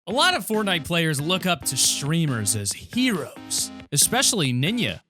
A lot of Fortnite players look up to streamers as heroes, especially Ninja.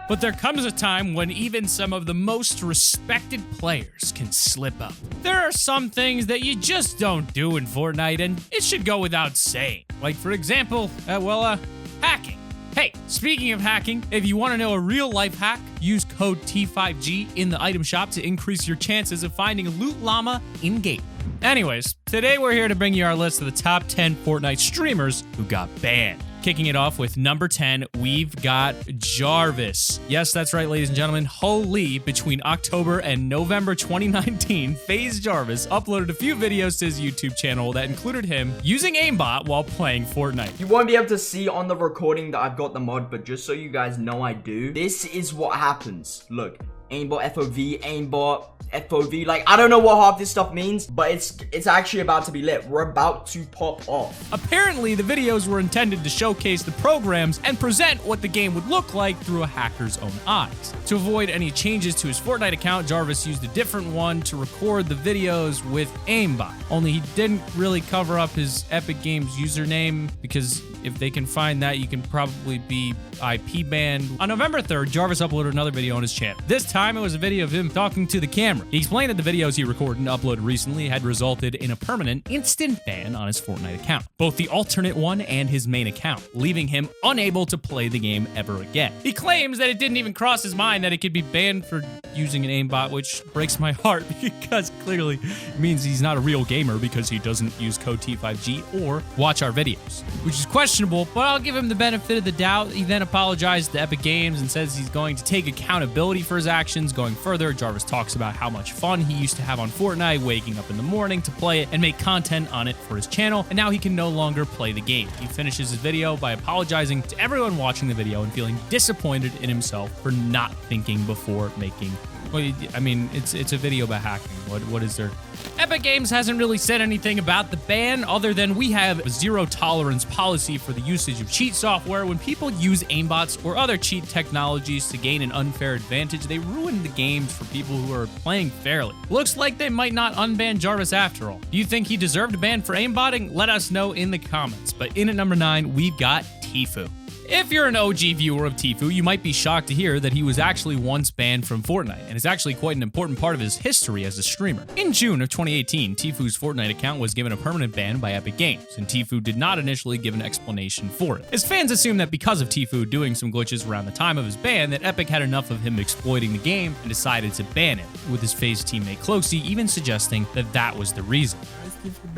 But there comes a time when even some of the most respected players can slip up. There are some things that you just don't do in Fortnite, and it should go without saying. Like, for example, hacking. Hey, speaking of hacking, if you want to know a real life hack, use code T5G in the item shop to increase your chances of finding a loot llama in-game. Anyways, today we're here to bring you our list of the top 10 Fortnite streamers who got banned. Kicking it off with number 10, we've got Jarvis. Yes, that's right, ladies and gentlemen. Holy, between October and November 2019, FaZe Jarvis uploaded a few videos to his YouTube channel that included him using aimbot while playing Fortnite. You won't be able to see on the recording that I've got the mod, but just so you guys know I do, this is what happens. Look, aimbot, FOV, aimbot, FOV. Like, I don't know what half this stuff means, but it's actually about to be lit. We're about to pop off. Apparently, the videos were intended to showcase the programs and present what the game would look like through a hacker's own eyes. To avoid any changes to his Fortnite account, Jarvis used a different one to record the videos with aimbot. Only he didn't really cover up his Epic Games username, because if they can find that, you can probably be IP banned. On November 3rd, Jarvis uploaded another video on his channel. This time, it was a video of him talking to the camera. He explained that the videos he recorded and uploaded recently had resulted in a permanent instant ban on his Fortnite account, both the alternate one and his main account, leaving him unable to play the game ever again. He claims that it didn't even cross his mind that it could be banned for using an aimbot, which breaks my heart because clearly it means he's not a real gamer because he doesn't use code T5G or watch our videos, which is questionable, but I'll give him the benefit of the doubt. He then apologized to Epic Games and says he's going to take accountability for his actions. Going further, Jarvis talks about how much fun he used to have on Fortnite, waking up in the morning to play it and make content on it for his channel, and now he can no longer play the game. He finishes his video by apologizing to everyone watching the video and feeling disappointed in himself for not thinking before making. Well, I mean, it's a video about hacking. What is there? Epic Games hasn't really said anything about the ban other than we have a zero tolerance policy for the usage of cheat software. When people use aimbots or other cheat technologies to gain an unfair advantage, they ruin the games for people who are playing fairly. Looks like they might not unban Jarvis after all. Do you think he deserved a ban for aimbotting? Let us know in the comments. But in at number 9, we've got TFue. If you're an OG viewer of TFue, you might be shocked to hear that he was actually once banned from Fortnite, and it's actually quite an important part of his history as a streamer. In June of 2018, TFue's Fortnite account was given a permanent ban by Epic Games, and TFue did not initially give an explanation for it. His fans assumed that because of TFue doing some glitches around the time of his ban, that Epic had enough of him exploiting the game and decided to ban him, with his FaZe teammate Closey even suggesting that that was the reason.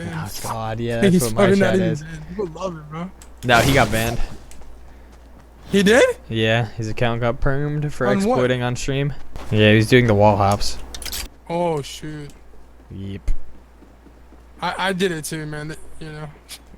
Oh god, yeah, that's what my chat is. People love it, bro. No, he got banned. He did? Yeah, his account got permed for On exploiting on stream. Yeah, he was doing the wall hops. Oh shoot. Yep. I did it too, man. You know.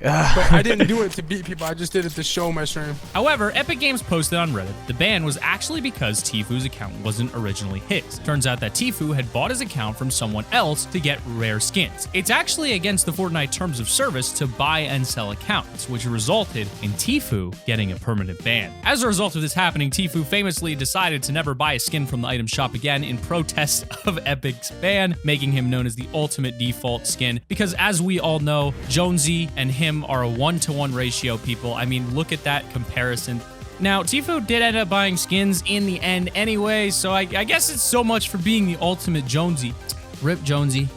But I didn't do it to beat people. I just did it to show my stream. However, Epic Games posted on Reddit the ban was actually because TFue's account wasn't originally his. Turns out that TFue had bought his account from someone else to get rare skins. It's actually against the Fortnite terms of service to buy and sell accounts, which resulted in TFue getting a permanent ban. As a result of this happening, TFue famously decided to never buy a skin from the item shop again in protest of Epic's ban, making him known as the ultimate default skin. Because as we all know, Jonesy and him are a 1-to-1 ratio, people. I mean, look at that comparison. Now, TFue did end up buying skins in the end anyway, so I guess it's so much for being the ultimate Jonesy. Rip Jonesy.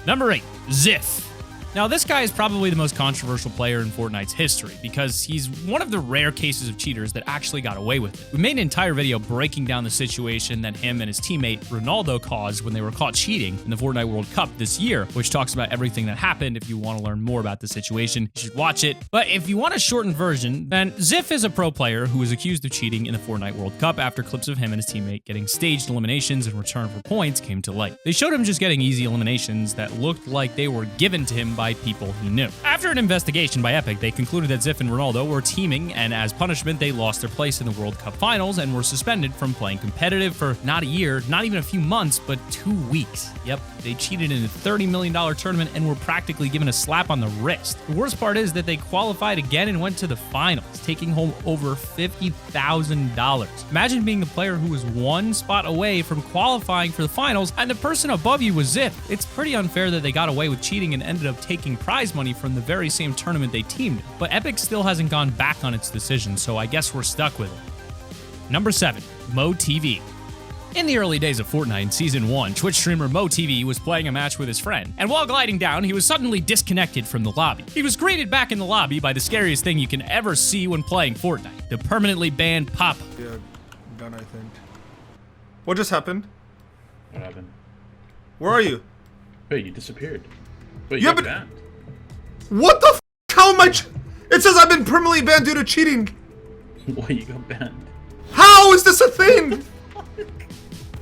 Number 8, Ziff. Now, this guy is probably the most controversial player in Fortnite's history because he's one of the rare cases of cheaters that actually got away with it. We made an entire video breaking down the situation that him and his teammate Ronaldo caused when they were caught cheating in the Fortnite World Cup this year, which talks about everything that happened. If you want to learn more about the situation, you should watch it. But if you want a shortened version, then Ziff is a pro player who was accused of cheating in the Fortnite World Cup after clips of him and his teammate getting staged eliminations in return for points came to light. They showed him just getting easy eliminations that looked like they were given to him by people he knew. After an investigation by Epic, they concluded that Ziff and Ronaldo were teaming, and as punishment, they lost their place in the World Cup finals and were suspended from playing competitive for not a year, not even a few months, but 2 weeks. Yep, they cheated in a $30 million tournament and were practically given a slap on the wrist. The worst part is that they qualified again and went to the finals, taking home over $50,000. Imagine being the player who was one spot away from qualifying for the finals, and the person above you was Ziff. It's pretty unfair that they got away with cheating and ended up taking taking prize money from the very same tournament they teamed in. But Epic still hasn't gone back on its decision, so I guess we're stuck with it. Number 7. MoeTV. In the early days of Fortnite in Season 1, Twitch streamer MoeTV was playing a match with his friend, and while gliding down, he was suddenly disconnected from the lobby. He was greeted back in the lobby by the scariest thing you can ever see when playing Fortnite, the permanently banned pop-up. Yeah, done, I think. What just happened? What happened? Where are you? Wait, you disappeared. Wait, Yeah, you got but- banned. What the f? How am I? It says I've been permanently banned due to cheating. Why you got banned? How is this a thing?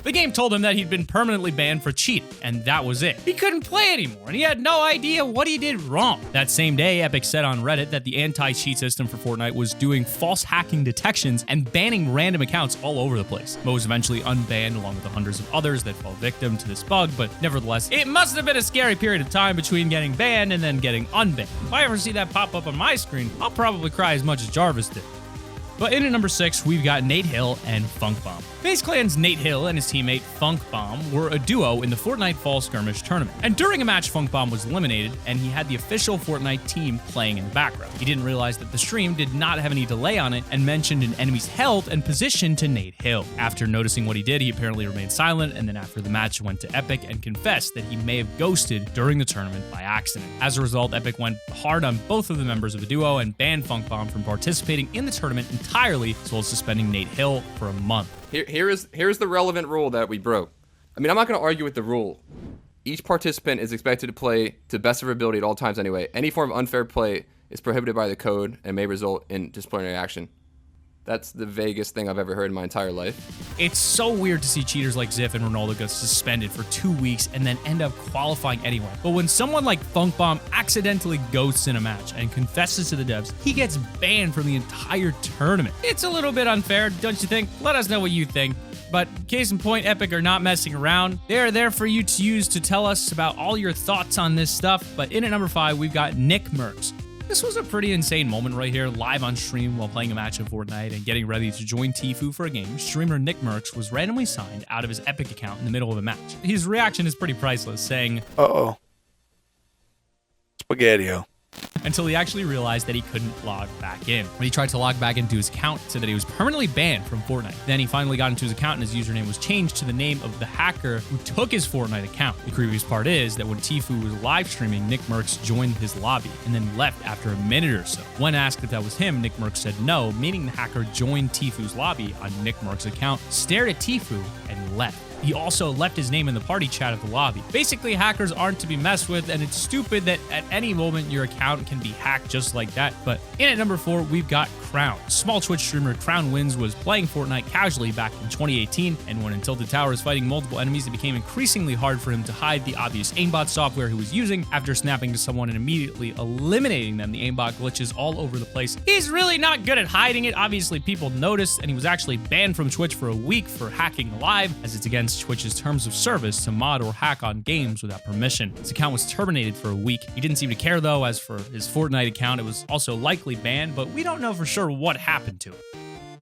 The game told him that he'd been permanently banned for cheating, and that was it. He couldn't play anymore, and he had no idea what he did wrong. That same day, Epic said on Reddit that the anti-cheat system for Fortnite was doing false hacking detections and banning random accounts all over the place. Mo was eventually unbanned along with the hundreds of others that fell victim to this bug, but nevertheless, it must have been a scary period of time between getting banned and then getting unbanned. If I ever see that pop up on my screen, I'll probably cry as much as Jarvis did. But in at number 6, we've got NateHill and FunkBomb. FaZe Clan's NateHill and his teammate FunkBomb were a duo in the Fortnite Fall Skirmish tournament. And during a match, FunkBomb was eliminated, and he had the official Fortnite team playing in the background. He didn't realize that the stream did not have any delay on it and mentioned an enemy's health and position to NateHill. After noticing what he did, he apparently remained silent, and then after the match went to Epic and confessed that he may have ghosted during the tournament by accident. As a result, Epic went hard on both of the members of the duo and banned FunkBomb from participating in the tournament entirely, as well as suspending NateHill for a month. Here's the relevant rule that we broke. I mean, I'm not going to argue with the rule. Each participant is expected to play to the best of their ability at all times anyway. Any form of unfair play is prohibited by the code and may result in disciplinary action. That's the vaguest thing I've ever heard in my entire life. It's so weird to see cheaters like Ziff and Ronaldo get suspended for 2 weeks and then end up qualifying anyway. But when someone like FunkBomb accidentally ghosts in a match and confesses to the devs, he gets banned from the entire tournament. It's a little bit unfair, don't you think? Let us know what you think. But case in point, Epic are not messing around. They are there for you to use to tell us about all your thoughts on this stuff. But in at number 5, we've got NICKMERCS. This was a pretty insane moment right here, live on stream while playing a match of Fortnite and getting ready to join TFue for a game. Streamer NickMercs was randomly signed out of his Epic account in the middle of a match. His reaction is pretty priceless, saying, Uh-oh. Spaghetti-o. until he actually realized that he couldn't log back in. When he tried to log back into his account, it said that he was permanently banned from Fortnite. Then he finally got into his account and his username was changed to the name of the hacker who took his Fortnite account. The creepiest part is that when TFue was live streaming, NickMercs joined his lobby and then left after a minute or so. When asked if that was him, NickMercs said no, meaning the hacker joined TFue's lobby on NickMercs' account, stared at TFue, and left. He also left his name in the party chat of the lobby. Basically, hackers aren't to be messed with, and it's stupid that at any moment your account can be hacked just like that. But in at number 4, we've got Crown. Small Twitch streamer Crown Wins was playing Fortnite casually back in 2018, and when in Tilted Towers fighting multiple enemies, it became increasingly hard for him to hide the obvious aimbot software he was using. After snapping to someone and immediately eliminating them, the aimbot glitches all over the place. He's really not good at hiding it. Obviously, people noticed, and he was actually banned from Twitch for a week for hacking live, as it's against Twitch's terms of service to mod or hack on games without permission. His account was terminated for a week. He didn't seem to care though. As for his Fortnite account, it was also likely banned, but we don't know for sure what happened to it.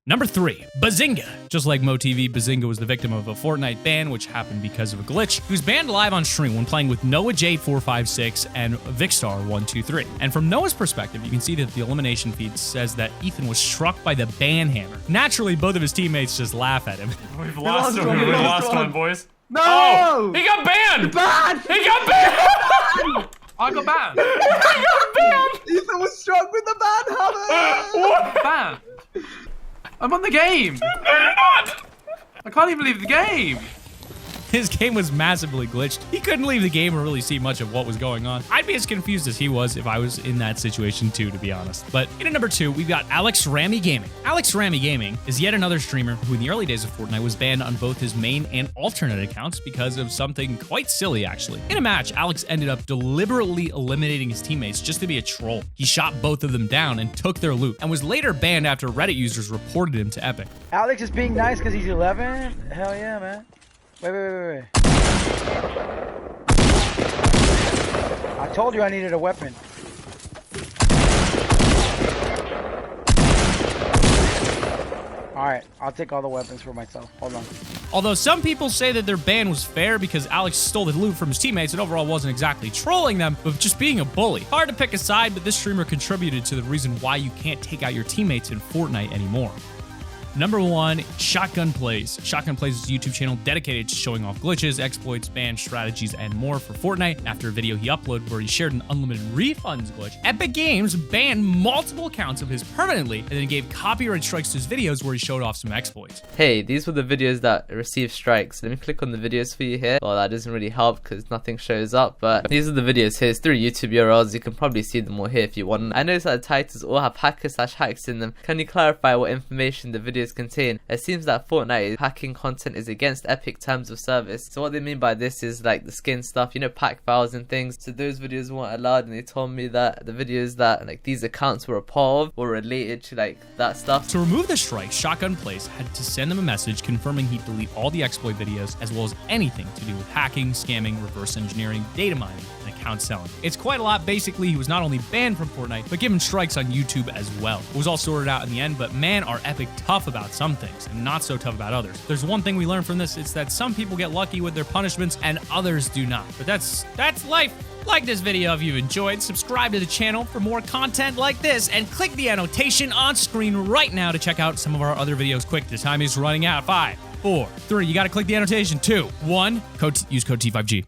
Number 3, Bazinga. Just like MoeTV, Bazinga was the victim of a Fortnite ban, which happened because of a glitch. He was banned live on stream when playing with Noah J456 and Vicstar123. And from Noah's perspective, you can see that the elimination feed says that Ethan was struck by the ban hammer. Naturally, both of his teammates just laugh at him. We've lost one. We lost one, boys. No! Oh, he got banned! He got banned! I got banned. I got banned! Ethan was struck with the ban hammer! What? Banned. I'm on the game. No, you're not! I can't even leave the game. His game was massively glitched. He couldn't leave the game or really see much of what was going on. I'd be as confused as he was if I was in that situation too, to be honest. But in at number 2, we've got Ramy Gaming. Ramy Gaming is yet another streamer who in the early days of Fortnite was banned on both his main and alternate accounts because of something quite silly, actually. In a match, Alex ended up deliberately eliminating his teammates just to be a troll. He shot both of them down and took their loot, and was later banned after Reddit users reported him to Epic. Alex is being nice because he's 11? Hell yeah, man. Wait. I told you I needed a weapon. Alright, I'll take all the weapons for myself. Hold on. Although some people say that their ban was fair because Alex stole the loot from his teammates and overall wasn't exactly trolling them, but just being a bully. Hard to pick a side, but this streamer contributed to the reason why you can't take out your teammates in Fortnite anymore. Number 1, Shotgun Plays. Shotgun Plays is a YouTube channel dedicated to showing off glitches, exploits, bans, strategies, and more for Fortnite. After a video he uploaded where he shared an unlimited refunds glitch, Epic Games banned multiple accounts of his permanently and then gave copyright strikes to his videos where he showed off some exploits. Hey, these were the videos that received strikes. Let me click on the videos for you here. Well, that doesn't really help because nothing shows up, but these are the videos here. It's through YouTube URLs. You can probably see them all here if you want. I noticed that the titles all have hacker/hacks in them. Can you clarify what information the videos contain? It seems that Fortnite hacking content is against Epic terms of service. So what they mean by this is like the skin stuff, you know, pack files and things. So those videos weren't allowed, and they told me that the videos that like these accounts were a part of were related to like that stuff. To remove the strike, Shotgun Plays had to send them a message confirming he'd delete all the exploit videos as well as anything to do with hacking, scamming, reverse engineering, data mining, and account selling. It's quite a lot. Basically, he was not only banned from Fortnite, but given strikes on YouTube as well. It was all sorted out in the end, but man, are Epic tough about some things and not so tough about others. There's one thing we learned from this, it's that some people get lucky with their punishments and others do not. But that's life. Like this video if you've enjoyed, subscribe to the channel for more content like this, and click the annotation on screen right now to check out some of our other videos quick. The time is running out. 5, 4, 3, you gotta click the annotation. 2, 1, use code T5G.